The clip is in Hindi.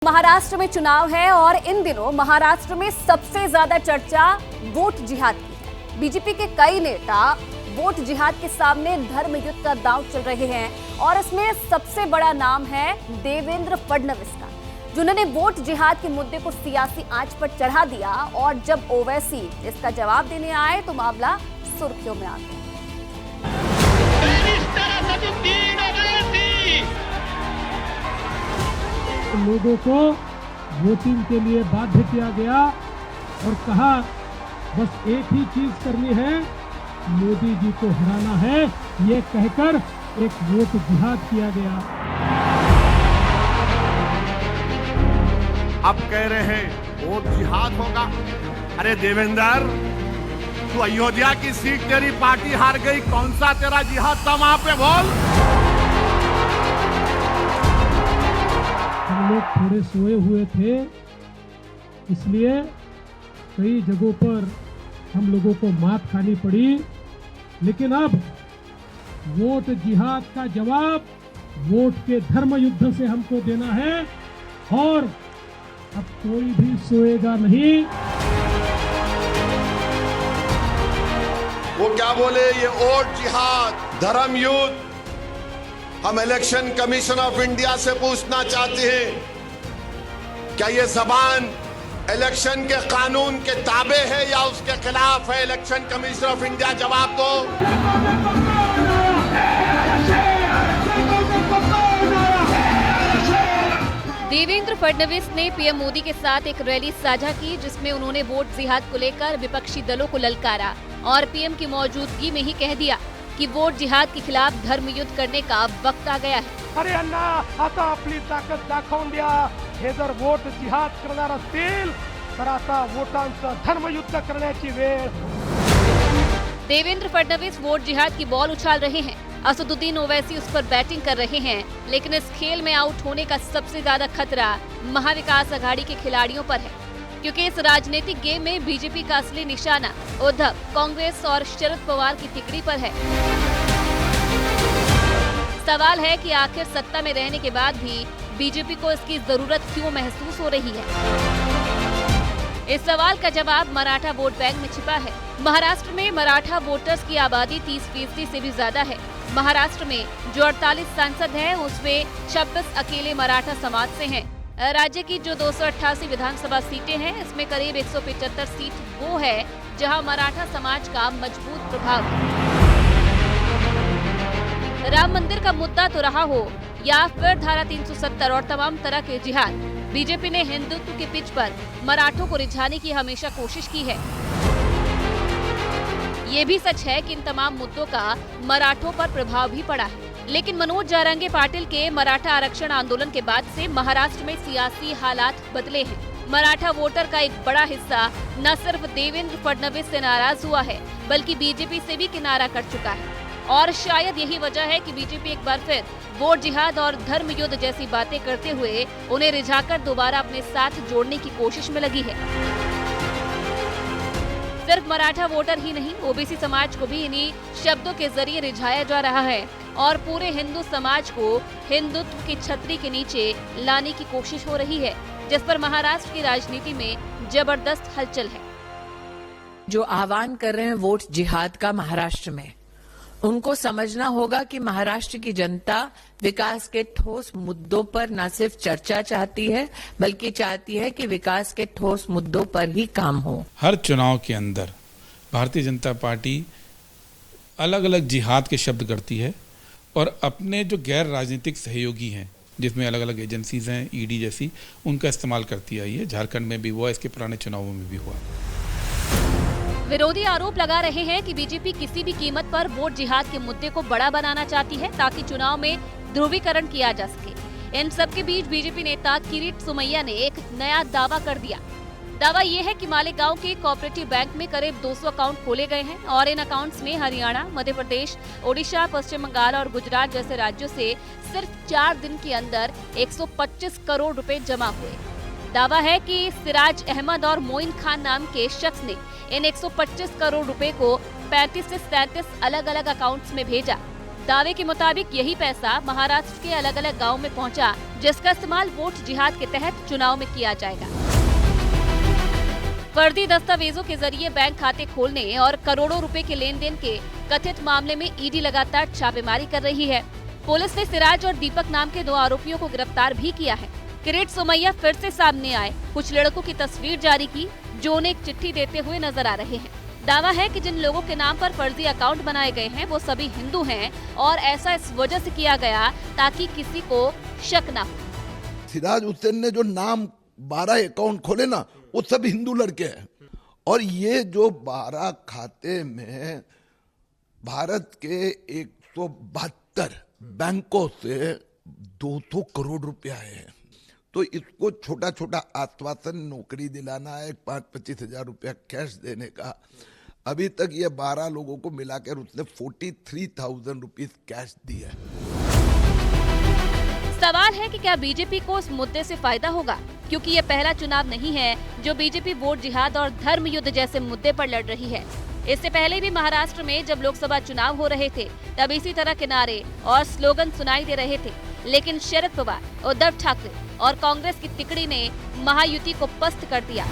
महाराष्ट्र में चुनाव है और इन दिनों महाराष्ट्र में सबसे ज्यादा चर्चा वोट जिहाद की है। बीजेपी के कई नेता वोट जिहाद के सामने धर्म युद्ध का दांव चल रहे हैं और इसमें सबसे बड़ा नाम है देवेंद्र फडणवीस का, जिन्होंने वोट जिहाद के मुद्दे को सियासी आंच पर चढ़ा दिया और जब ओवैसी इसका जवाब देने आए तो मामला सुर्खियों में आ गया। लोगों को वोटिंग के लिए बाध्य किया गया और कहा बस एक ही चीज करनी है, मोदी जी को हराना है, ये कहकर एक वोट जिहाद किया गया। अब कह रहे हैं वोट जिहाद होगा। अरे देवेंद्र, तू अयोध्या की सीट तेरी पार्टी हार गई, कौन सा तेरा जिहाद था वहां पे बोल। हम लोग थोड़े सोए हुए थे, इसलिए कई जगहों पर हम लोगों को मात खानी पड़ी, लेकिन अब वोट जिहाद का जवाब वोट के धर्म युद्ध से हमको देना है और अब कोई भी सोएगा नहीं। वो क्या बोले, ये वोट जिहाद, धर्म युद्ध। हम इलेक्शन कमीशन ऑफ इंडिया से पूछना चाहते हैं, क्या ये जबान इलेक्शन के कानून के ताबे है या उसके खिलाफ है? इलेक्शन कमीशन ऑफ इंडिया जवाब दो। देवेंद्र फडणवीस ने पीएम मोदी के साथ एक रैली साझा की, जिसमें उन्होंने वोट जिहाद को लेकर विपक्षी दलों को ललकारा और पीएम की मौजूदगी में ही कह दिया कि वोट जिहाद के खिलाफ धर्म युद्ध करने का वक्त आ गया है। अरे अण्णा, आता आपली ताकद दाखवून द्या। हे जर वोट जिहाद करणार असतील तर आता वोटांचं धर्मयुद्ध करण्याची वेळ। देवेंद्र फडणवीस वोट जिहाद की बॉल उछाल रहे हैं, असदुद्दीन ओवैसी उस पर बैटिंग कर रहे हैं, लेकिन इस खेल में आउट होने का सबसे ज्यादा खतरा महाविकास अघाड़ी के खिलाड़ियों पर है, क्योंकि इस राजनीतिक गेम में बीजेपी का असली निशाना उद्धव, कांग्रेस और शरद पवार की तिकड़ी पर है। सवाल है कि आखिर सत्ता में रहने के बाद भी बीजेपी को इसकी जरूरत क्यों महसूस हो रही है? इस सवाल का जवाब मराठा वोट बैंक में छिपा है। महाराष्ट्र में मराठा वोटर्स की आबादी 30% से भी ज्यादा है। महाराष्ट्र में जो 48 सांसद हैं, उसमें 26 अकेले मराठा समाज से हैं। राज्य की जो 288 विधानसभा सीटें हैं, इसमें करीब 175 सीट वो है जहां मराठा समाज का मजबूत प्रभाव है। राम मंदिर का मुद्दा तो रहा हो या फिर धारा 370 और तमाम तरह के जिहाद, बीजेपी ने हिंदुत्व के पिच पर मराठों को रिझाने की हमेशा कोशिश की है। ये भी सच है कि इन तमाम मुद्दों का मराठों पर प्रभाव भी पड़ा है, लेकिन मनोज जारंगे पाटिल के मराठा आरक्षण आंदोलन के बाद से महाराष्ट्र में सियासी हालात बदले हैं। मराठा वोटर का एक बड़ा हिस्सा न सिर्फ देवेंद्र फडणवीस से नाराज हुआ है, बल्कि बीजेपी से भी किनारा कर चुका है। और शायद यही वजह है कि बीजेपी एक बार फिर वोट जिहाद और धर्म युद्ध जैसी बातें करते हुए उन्हें रिझाकर दोबारा अपने साथ जोड़ने की कोशिश में लगी है। सिर्फ मराठा वोटर ही नहीं, ओबीसी समाज को भी इन्हीं शब्दों के जरिए रिझाया जा रहा है और पूरे हिंदू समाज को हिंदुत्व की छतरी के नीचे लाने की कोशिश हो रही है, जिस पर महाराष्ट्र की राजनीति में जबरदस्त हलचल है। जो आह्वान कर रहे हैं वोट जिहाद का महाराष्ट्र में, उनको समझना होगा कि महाराष्ट्र की जनता विकास के ठोस मुद्दों पर न सिर्फ चर्चा चाहती है, बल्कि चाहती है कि विकास के ठोस मुद्दों पर ही काम हो। हर चुनाव के अंदर भारतीय जनता पार्टी अलग अलग जिहाद के शब्द करती है और अपने जो गैर राजनीतिक सहयोगी हैं, जिसमें अलग अलग एजेंसीज हैं, ईडी जैसी, उनका इस्तेमाल करती आई है। झारखंड में भी हुआ, इसके पुराने चुनावों में भी हुआ। विरोधी आरोप लगा रहे हैं कि बीजेपी किसी भी कीमत पर वोट जिहाद के मुद्दे को बड़ा बनाना चाहती है ताकि चुनाव में ध्रुवीकरण किया जा सके। इन सब के बीच बीजेपी नेता किरीट सोमैया ने एक नया दावा कर दिया। दावा ये है कि मालेगांव के कोऑपरेटिव बैंक में करीब 200 अकाउंट खोले गए हैं और इन अकाउंट्स में हरियाणा, मध्य प्रदेश, ओडिशा, पश्चिम बंगाल और गुजरात जैसे राज्यों से सिर्फ 4 दिन के अंदर 125 करोड़ रुपए जमा हुए। दावा है कि सिराज अहमद और मोइन खान नाम के शख्स ने इन 125 करोड़ रुपए को 35 से 37 अलग अलग अकाउंट्स में भेजा। दावे के मुताबिक यही पैसा महाराष्ट्र के अलग अलग गाँव में पहुँचा, जिसका इस्तेमाल वोट जिहाद के तहत चुनाव में किया जाएगा। फर्जी दस्तावेजों के जरिए बैंक खाते खोलने और करोड़ों रुपए के लेन देन के कथित मामले में ईडी लगातार छापेमारी कर रही है। पुलिस ने सिराज और दीपक नाम के 2 आरोपियों को गिरफ्तार भी किया है। किरीट सोमैया फिर से सामने आए, कुछ लड़कों की तस्वीर जारी की जो उन्हें एक चिट्ठी देते हुए नजर आ रहे हैं। दावा है कि जिन लोगों के नाम पर फर्जी अकाउंट बनाए गए हैं वो सभी हिंदू हैं और ऐसा इस वजह से किया गया ताकि किसी को शक न हो। सिराज हुसैन ने जो नाम 12 अकाउंट खोले ना, वो सब हिंदू लड़के हैं। और ये जो 12 खाते में भारत के 172 बैंकों से 200 करोड़ रुपया है, तो इसको छोटा छोटा आश्वासन, नौकरी दिलाना है, 5-25 हजार रुपया कैश देने का। अभी तक ये 12 लोगों को मिलाकर उसने 43,000 रुपीज कैश दिया है। सवाल है कि क्या बीजेपी को इस मुद्दे से फायदा होगा, क्योंकि ये पहला चुनाव नहीं है जो बीजेपी वोट जिहाद और धर्म युद्ध जैसे मुद्दे पर लड़ रही है। इससे पहले भी महाराष्ट्र में जब लोकसभा चुनाव हो रहे थे तब इसी तरह के नारे और स्लोगन सुनाई दे रहे थे, लेकिन शरद पवार, उद्धव ठाकरे और कांग्रेस की तिकड़ी ने महायुति को पस्त कर दिया।